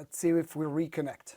Let's see if we reconnect.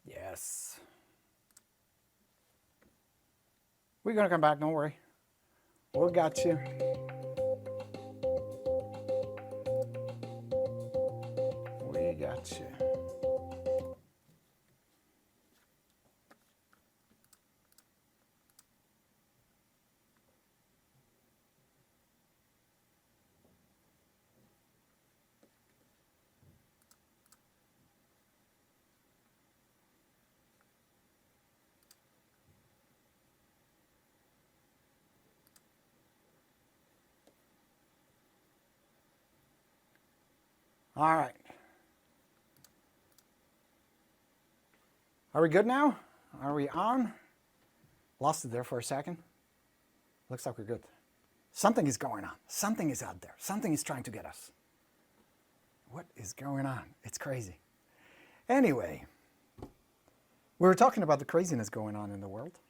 Yes. We're going to come back, don't worry. We got you. We got you. All right. Are we good now? Are we on? Lost it there for a second. Looks like we're good. Something is going on. Something is out there. Something is trying to get us. What is going on? It's crazy. Anyway, we were talking about the craziness going on in the world.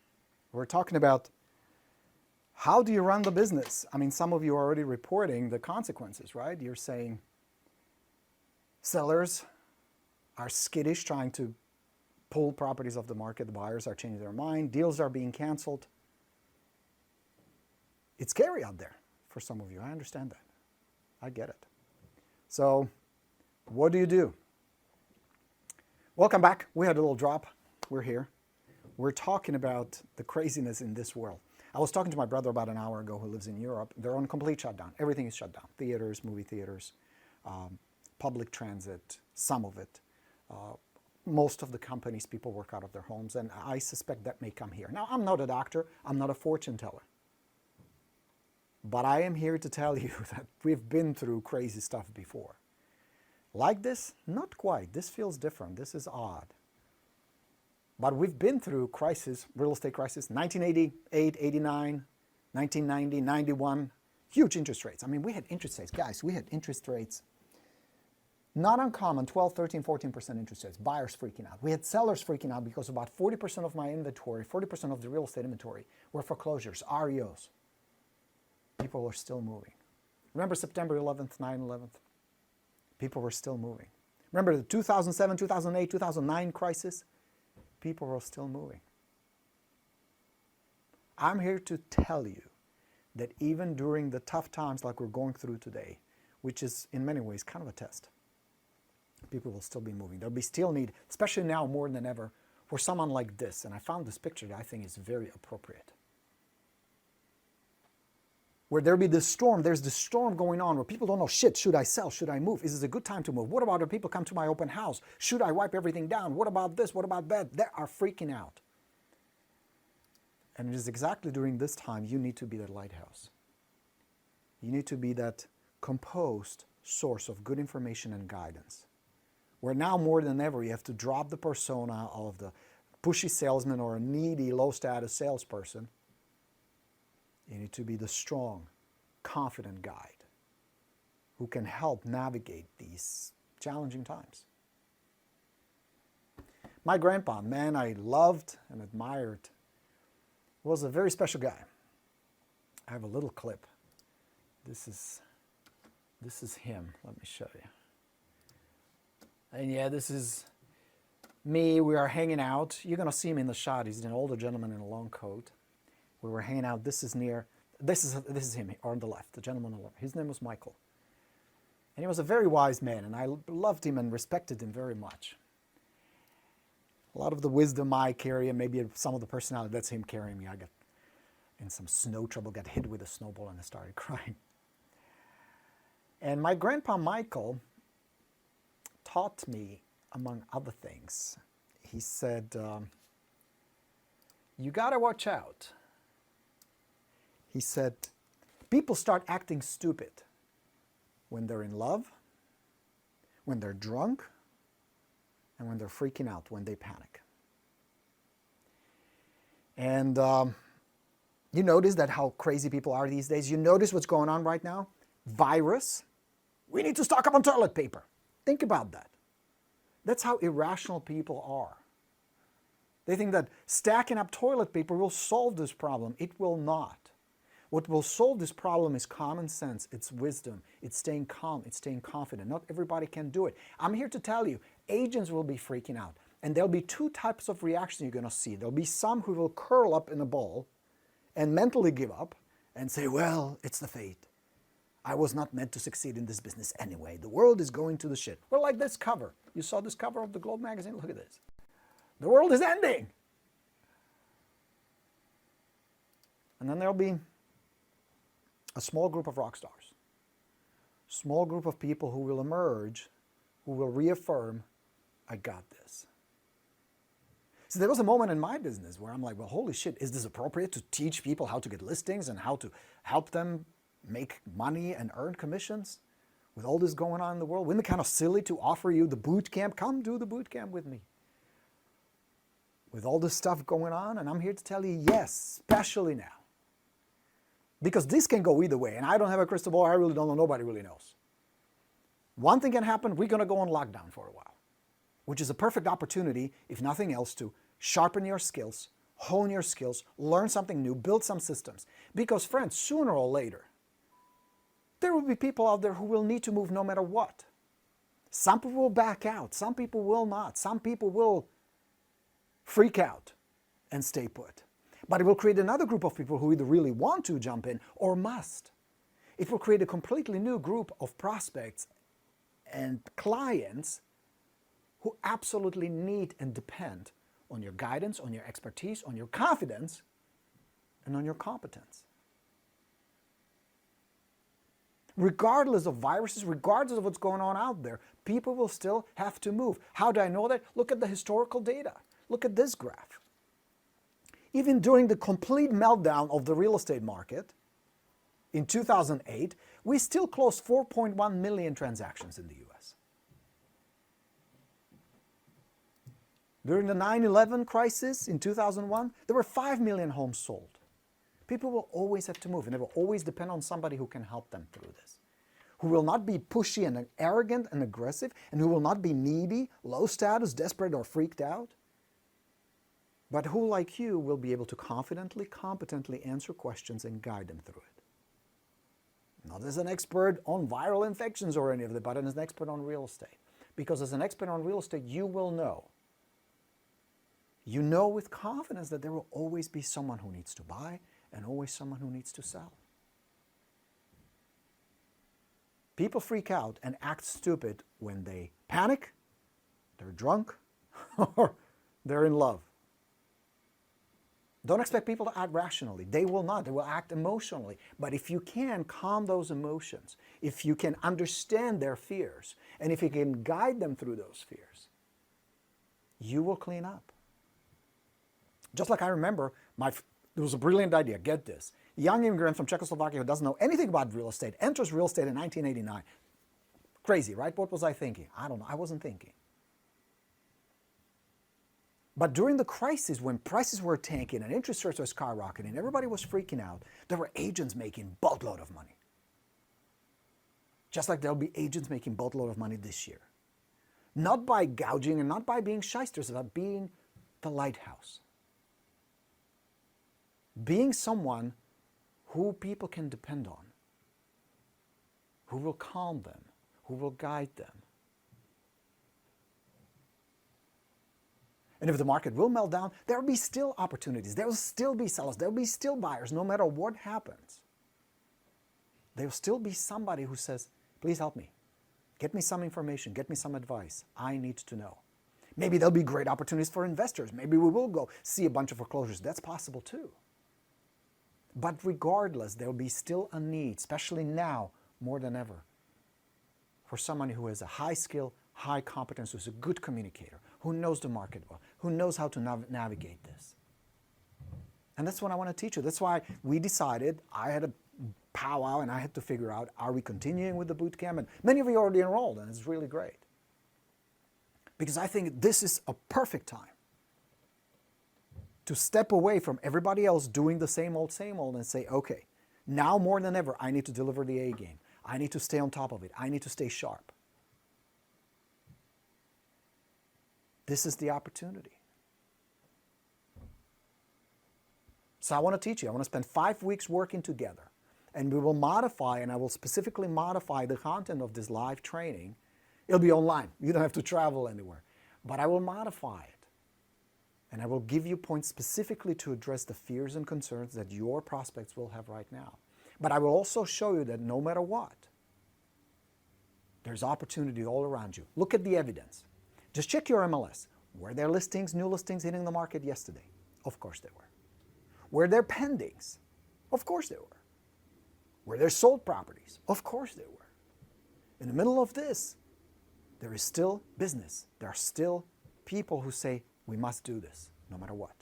We're talking about how do you run the business? I mean, some of you are already reporting the consequences, right? You're saying sellers are skittish, trying to pull properties off the market. The buyers are changing their mind. Deals are being canceled. It's scary out there for some of you. I understand that. I get it. So what do you do? Welcome back. We had a little drop. We're here. We're talking about the craziness in this world. I was talking to my brother about an hour ago who lives in Europe. They're on complete shutdown. Everything is shut down. Theaters, movie theaters, public transit, some of it. Most of the companies, people work out of their homes, and I suspect that may come here. Now, I'm not a doctor. I'm not a fortune teller. But I am here to tell you that we've been through crazy stuff before. Like this? Not quite. This feels different. This is odd. But we've been through crisis, real estate crisis, 1988, 89, 1990, 91, huge interest rates. I mean, we had interest rates. Guys, we had interest rates, not uncommon, 12, 13, 14% interest rates. Buyers freaking out. We had sellers freaking out because about 40% of my inventory, 40% of the real estate inventory were foreclosures, REOs. People were still moving. Remember September 11th, 9/11? People were still moving. Remember the 2007, 2008, 2009 crisis? People were still moving. I'm here to tell you that even during the tough times like we're going through today, which is in many ways kind of a test, people will still be moving. There'll be still need, especially now more than ever, for someone like this. And I found this picture that I think is very appropriate. Where there be this storm, there's this storm going on where people don't know, shit, should I sell? Should I move? Is this a good time to move? What about if people come to my open house? Should I wipe everything down? What about this? What about that? They are freaking out. And it is exactly during this time you need to be that lighthouse. You need to be that composed source of good information and guidance. Where now more than ever you have to drop the persona of the pushy salesman or a needy, low-status salesperson. You need to be the strong, confident guide who can help navigate these challenging times. My grandpa, man I loved and admired, was a very special guy. I have a little clip. This is him. Let me show you. And yeah, this is me. We are hanging out. You're going to see him in the shot. He's an older gentleman in a long coat. We were hanging out. This is him on the left, the gentleman on the left. His name was Michael. And he was a very wise man, and I loved him and respected him very much. A lot of the wisdom I carry, and maybe some of the personality, that's him carrying me. I got in some snow trouble, got hit with a snowball, and I started crying. And my grandpa Michael taught me, among other things, he said, you got to watch out. He said, people start acting stupid when they're in love, when they're drunk, and when they're freaking out, when they panic. And you notice that how crazy people are these days. You notice what's going on right now? Virus. We need to stock up on toilet paper. Think about that. That's how irrational people are. They think that stacking up toilet paper will solve this problem. It will not. What will solve this problem is common sense, it's wisdom, it's staying calm, it's staying confident. Not everybody can do it. I'm here to tell you, agents will be freaking out. And there'll be two types of reactions you're going to see. There'll be some who will curl up in a ball and mentally give up and say, well, it's the fate. I was not meant to succeed in this business anyway. The world is going to the shit. Well, like this cover. You saw this cover of the Globe magazine? Look at this. The world is ending. And then there'll be a small group of rock stars. Small group of people who will emerge, who will reaffirm, I got this. So there was a moment in my business where I'm like, well, holy shit, is this appropriate to teach people how to get listings and how to help them make money and earn commissions with all this going on in the world? Wouldn't it kind of silly to offer you the boot camp? Come do the boot camp with me. With all this stuff going on, and I'm here to tell you, yes, especially now. Because this can go either way, and I don't have a crystal ball, I really don't know, nobody really knows. One thing can happen, we're going to go on lockdown for a while, which is a perfect opportunity, if nothing else, to sharpen your skills, hone your skills, learn something new, build some systems. Because friends, sooner or later, there will be people out there who will need to move no matter what. Some people will back out, some people will not, some people will freak out and stay put. But it will create another group of people who either really want to jump in or must. It will create a completely new group of prospects and clients who absolutely need and depend on your guidance, on your expertise, on your confidence, and on your competence. Regardless of viruses, regardless of what's going on out there, people will still have to move. How do I know that? Look at the historical data. Look at this graph. Even during the complete meltdown of the real estate market in 2008, we still closed 4.1 million transactions in the US. During the 9/11 crisis in 2001, there were 5 million homes sold. People will always have to move, and they will always depend on somebody who can help them through this, who will not be pushy and arrogant and aggressive, and who will not be needy, low status, desperate, or freaked out, but who, like you, will be able to confidently, competently answer questions and guide them through it. Not as an expert on viral infections or any of that, but as an expert on real estate. Because as an expert on real estate, you will know. You know with confidence that there will always be someone who needs to buy and always someone who needs to sell. People freak out and act stupid when they panic, they're drunk, or they're in love. Don't expect people to act rationally. They will not. They will act emotionally. But if you can calm those emotions, if you can understand their fears, and if you can guide them through those fears, you will clean up. Just like I remember, there was a brilliant idea. Get this. A young immigrant from Czechoslovakia who doesn't know anything about real estate enters real estate in 1989. Crazy, right? What was I thinking? I don't know. I wasn't thinking. But during the crisis, when prices were tanking and interest rates were skyrocketing, everybody was freaking out, there were agents making boatload of money. Just like there'll be agents making boatload of money this year. Not by gouging and not by being shysters, but being the lighthouse. Being someone who people can depend on, who will calm them, who will guide them. And if the market will melt down, there will be still opportunities. There will still be sellers. There will be still buyers, no matter what happens. There will still be somebody who says, please help me. Get me some information. Get me some advice. I need to know. Maybe there'll be great opportunities for investors. Maybe we will go see a bunch of foreclosures. That's possible too. But regardless, there will be still a need, especially now more than ever, for someone who has a high skill, high competence, who's a good communicator, who knows the market well, who knows how to navigate this. And that's what I want to teach you. That's why we decided, I had a powwow and I had to figure out, are we continuing with the boot camp? And many of you already enrolled, and it's really great. Because I think this is a perfect time to step away from everybody else doing the same old, and say, okay, now more than ever, I need to deliver the A game. I need to stay on top of it. I need to stay sharp. This is the opportunity. So I want to teach you. I want to spend 5 weeks working together. And we will modify, and I will specifically modify the content of this live training. It'll be online. You don't have to travel anywhere. But I will modify it. And I will give you points specifically to address the fears and concerns that your prospects will have right now. But I will also show you that no matter what, there's opportunity all around you. Look at the evidence. Just check your MLS. Were there listings, new listings hitting the market yesterday? Of course they were. Were there pendings? Of course they were. Were there sold properties? Of course they were. In the middle of this, there is still business. There are still people who say, we must do this, no matter what.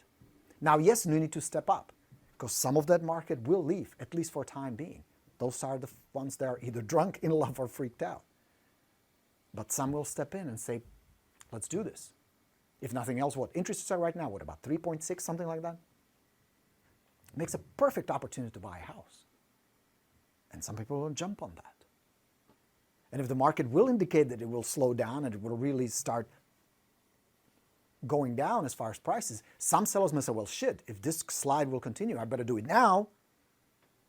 Now, yes, you need to step up, because some of that market will leave, at least for time being. Those are the ones that are either drunk, in love, or freaked out. But some will step in and say, let's do this. If nothing else, what interest rates are right now? What, about 3.6, something like that? It makes a perfect opportunity to buy a house. And some people will jump on that. And if the market will indicate that it will slow down and it will really start going down as far as prices, some sellers may say, well, shit, if this slide will continue, I better do it now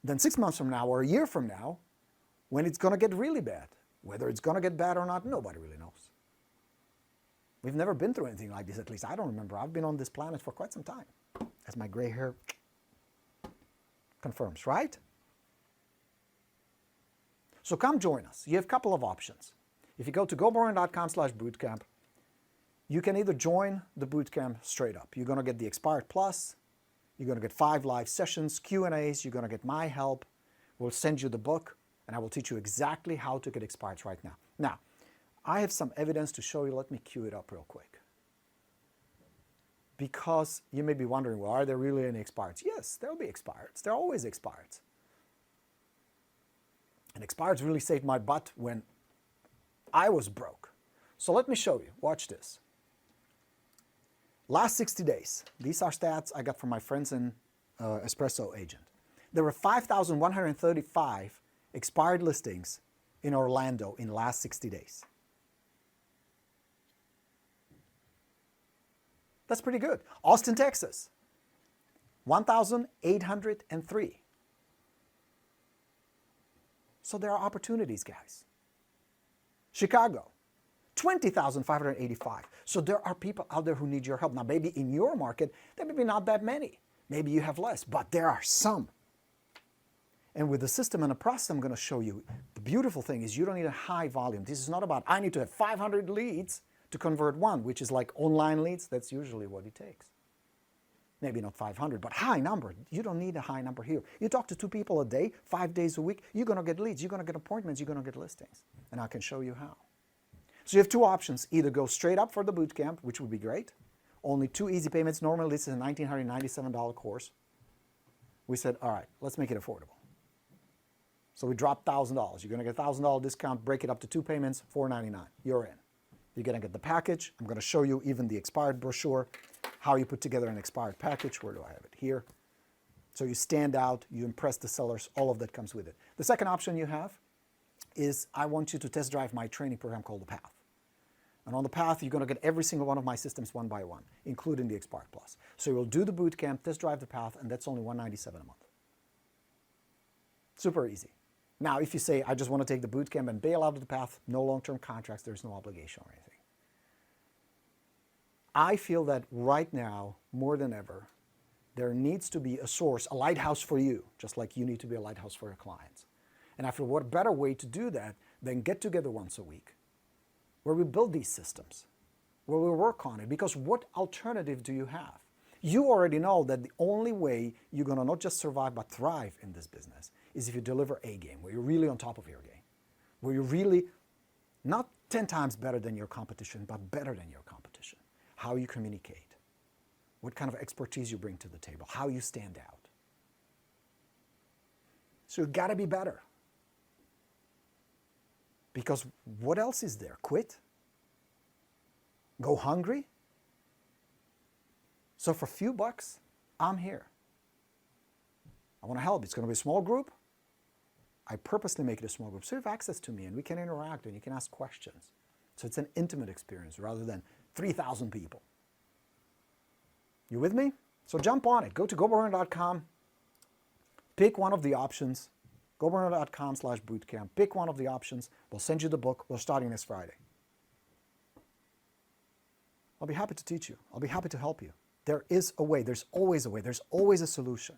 than 6 months from now or a year from now when it's going to get really bad. Whether it's going to get bad or not, nobody really knows. We've never been through anything like this, at least I don't remember. I've been on this planet for quite some time, as my gray hair confirms, right? So come join us. You have a couple of options. If you go to goboring.com/bootcamp, you can either join the bootcamp straight up. You're going to get the Expired Plus. You're going to get 5 live sessions, Q&As. You're going to get my help. We'll send you the book, and I will teach you exactly how to get expireds right now. Now, I have some evidence to show you. Let me cue it up real quick. Because you may be wondering, well, are there really any expireds? Yes, there will be expireds. There are always expireds. And expireds really saved my butt when I was broke. So let me show you. Watch this. Last 60 days. These are stats I got from my friends in Espresso Agent. There were 5,135 expired listings in Orlando in the last 60 days. That's pretty good. Austin, Texas, 1,803. So there are opportunities, guys. Chicago, 20,585. So there are people out there who need your help. Now, maybe in your market, there may be not that many. Maybe you have less, but there are some. And with the system and the process I'm going to show you, the beautiful thing is you don't need a high volume. This is not about, I need to have 500 leads to convert one, which is like online leads. That's usually what it takes. Maybe not 500, but high number. You don't need a high number here. You talk to 2 people a day, 5 days a week, you're going to get leads, you're going to get appointments, you're going to get listings. And I can show you how. So you have 2 options. Either go straight up for the bootcamp, which would be great. Only 2 easy payments. Normally this is a $1,997 course. We said, all right, let's make it affordable. So we dropped $1,000. You're going to get a $1,000 discount, break it up to 2 payments, $499. You're in. You're going to get the package. I'm going to show you even the expired brochure, how you put together an expired package. Where do I have it? Here. So you stand out, you impress the sellers, all of that comes with it. The second option you have is I want you to test drive my training program called The Path. And on The Path, you're going to get every single one of my systems one by one, including the Expired Plus. So you'll do the bootcamp, test drive The Path, and that's only $197 a month. Super easy. Now, if you say, I just want to take the bootcamp and bail out of The Path, no long-term contracts, there's no obligation or anything. I feel that right now, more than ever, there needs to be a source, a lighthouse for you, just like you need to be a lighthouse for your clients. And I feel what better way to do that than get together once a week, where we build these systems, where we work on it. Because what alternative do you have? You already know that the only way you're going to not just survive but thrive in this business is if you deliver a game, where you're really on top of your game, where you're really not 10 times better than your competition, but better than your competition. How you communicate, what kind of expertise you bring to the table, how you stand out. So you've got to be better. Because what else is there? Quit? Go hungry? So for a few bucks, I'm here. I want to help. It's going to be a small group. I purposely make it a small group so you have access to me and we can interact and you can ask questions. So it's an intimate experience rather than 3,000 people. You with me? So jump on it. Go to goburner.com. Pick one of the options. goburner.com/bootcamp. Pick one of the options. We'll send you the book. We're starting this Friday. I'll be happy to teach you. I'll be happy to help you. There is a way. There's always a way. There's always a solution.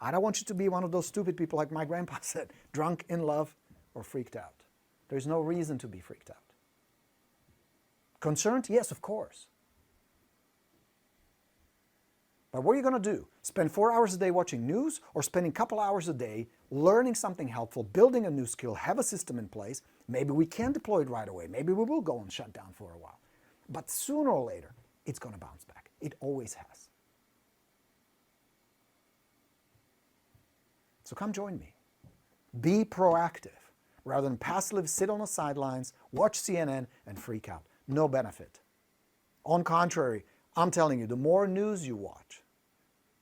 I don't want you to be one of those stupid people like my grandpa said, drunk in love or freaked out. There's no reason to be freaked out. Concerned? Yes, of course. But what are you going to do? Spend 4 hours a day watching news, or spending a couple hours a day learning something helpful, building a new skill, have a system in place? Maybe we can deploy it right away. Maybe we will go and shut down for a while. But sooner or later, it's going to bounce back. It always has. So come join me. Be proactive rather than passively sit on the sidelines, watch CNN, and freak out. No benefit. On contrary, I'm telling you, the more news you watch,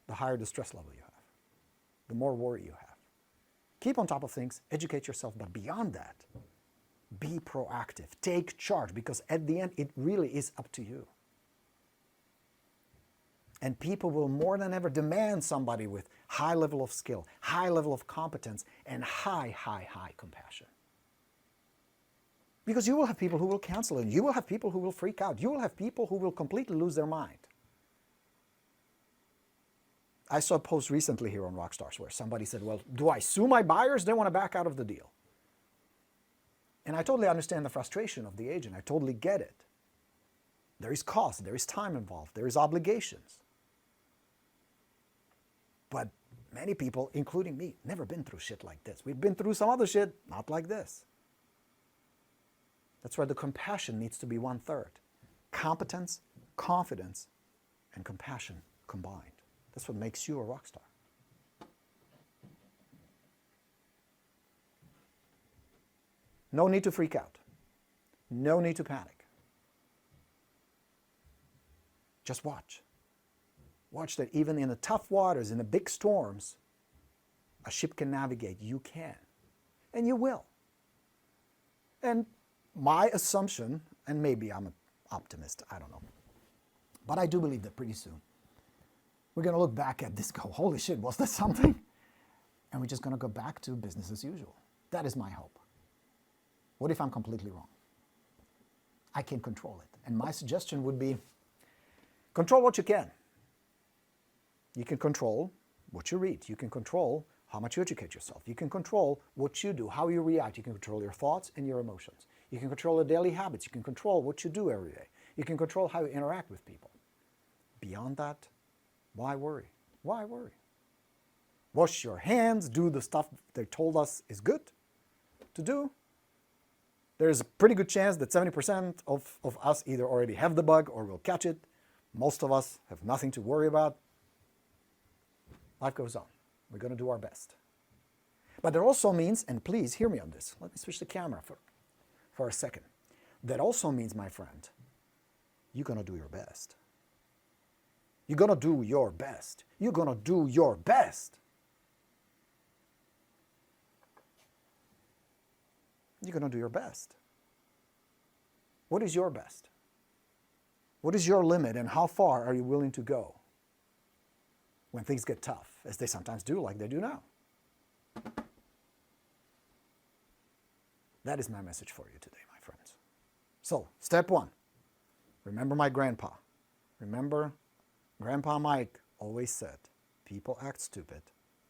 the higher the stress level you have, the more worry you have. Keep on top of things, educate yourself, but beyond that, be proactive. Take charge, because at the end, it really is up to you. And people will more than ever demand somebody with high level of skill, high level of competence, and high compassion. Because you will have people who will cancel it. You will have people who will freak out. You will have people who will completely lose their mind. I saw a post recently here on Rockstars where somebody said, well, do I sue my buyers? They want to back out of the deal. And I totally understand the frustration of the agent. I totally get it. There is cost. There is time involved. There is obligations. But many people, including me, never been through shit like this. We've been through some other shit, not like this. That's why the compassion needs to be 1/3. Competence, confidence, and compassion combined. That's what makes you a rock star. No need to freak out. No need to panic. Just watch. Watch that even in the tough waters, in the big storms, a ship can navigate. You can. And you will. And my assumption, and maybe I'm an optimist, I don't know, but I do believe that pretty soon we're going to look back at this, go, holy shit, was that something? And we're just going to go back to business as usual. That is my hope. What if I'm completely wrong? I can control it. And my suggestion would be, control what you can. You can control what you read. You can control how much you educate yourself. You can control what you do, how you react. You can control your thoughts and your emotions. You can control your daily habits. You can control what you do every day. You can control how you interact with people. Beyond that, why worry? Why worry? Wash your hands, do the stuff they told us is good to do. There's a pretty good chance that 70% of us either already have the bug or will catch it. Most of us have nothing to worry about. Life goes on. We're going to do our best. But that also means, and please hear me on this, let me switch the camera for a second. That also means, my friend, you're going to do your best. You're going to do your best. You're going to do your best. You're going to do your best. What is your best? What is your limit, and how far are you willing to go when things get tough, as they sometimes do, like they do now? That is my message for you today, my friends. So, step 1, remember my grandpa. Remember, Grandpa Mike always said, people act stupid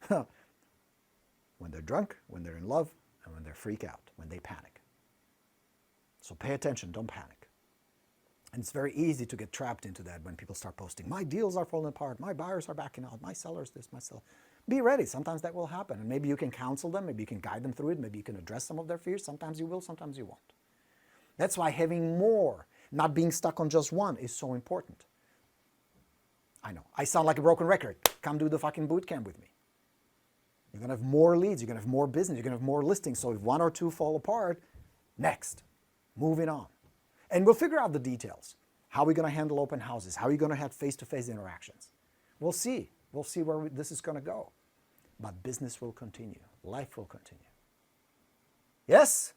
when they're drunk, when they're in love, and when they freak out, when they panic. So pay attention, don't panic. And it's very easy to get trapped into that when people start posting, my deals are falling apart, my buyers are backing out, my sellers this, my seller. Be ready, sometimes that will happen. And maybe you can counsel them, maybe you can guide them through it, maybe you can address some of their fears. Sometimes you will, sometimes you won't. That's why having more, not being stuck on just one, is so important. I know, I sound like a broken record. Come do the fucking boot camp with me. You're going to have more leads, you're going to have more business, you're going to have more listings. So if 1 or 2 fall apart, next, moving on. And we'll figure out the details. How are we going to handle open houses? How are you going to have face-to-face interactions? We'll see. We'll see where this is going to go. But business will continue. Life will continue. Yes?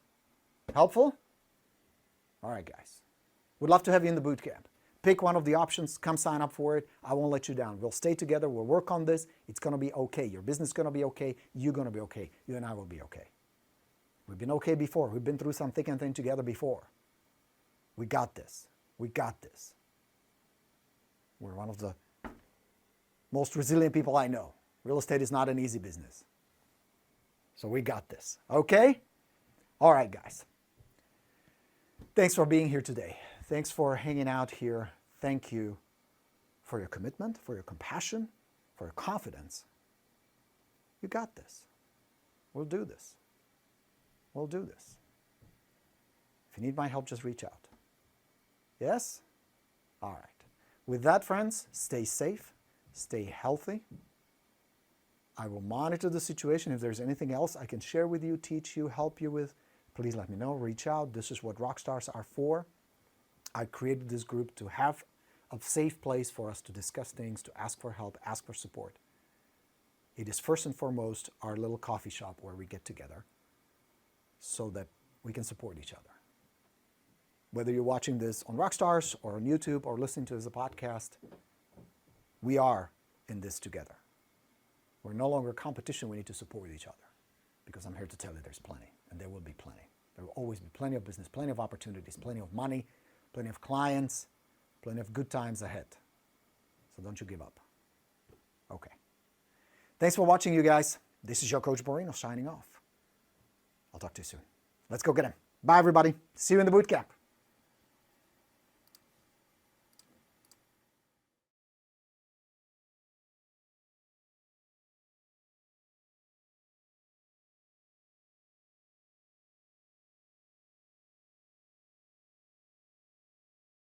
Helpful? All right, guys. We'd love to have you in the boot camp. Pick one of the options, come sign up for it. I won't let you down. We'll stay together, we'll work on this. It's going to be okay. Your business is going to be okay. You're going to be okay. You and I will be okay. We've been okay before. We've been through some thick and thin together before. We got this. We got this. We're one of the most resilient people I know. Real estate is not an easy business. So we got this. Okay? All right, guys. Thanks for being here today. Thanks for hanging out here. Thank you for your commitment, for your compassion, for your confidence. You got this. We'll do this. We'll do this. If you need my help, just reach out. Yes? All right. With that, friends, stay safe, stay healthy. I will monitor the situation. If there's anything else I can share with you, teach you, help you with, please let me know. Reach out. This is what Rockstars are for. I created this group to have a safe place for us to discuss things, to ask for help, ask for support. It is first and foremost our little coffee shop where we get together so that we can support each other. Whether you're watching this on Rockstars or on YouTube or listening to it as a podcast, we are in this together. We're no longer a competition. We need to support each other because I'm here to tell you there's plenty, and there will be plenty. There will always be plenty of business, plenty of opportunities, plenty of money, plenty of clients, plenty of good times ahead. So don't you give up. Okay. Thanks for watching, you guys. This is your Coach Borino signing off. I'll talk to you soon. Let's go get him. Bye, everybody. See you in the boot camp.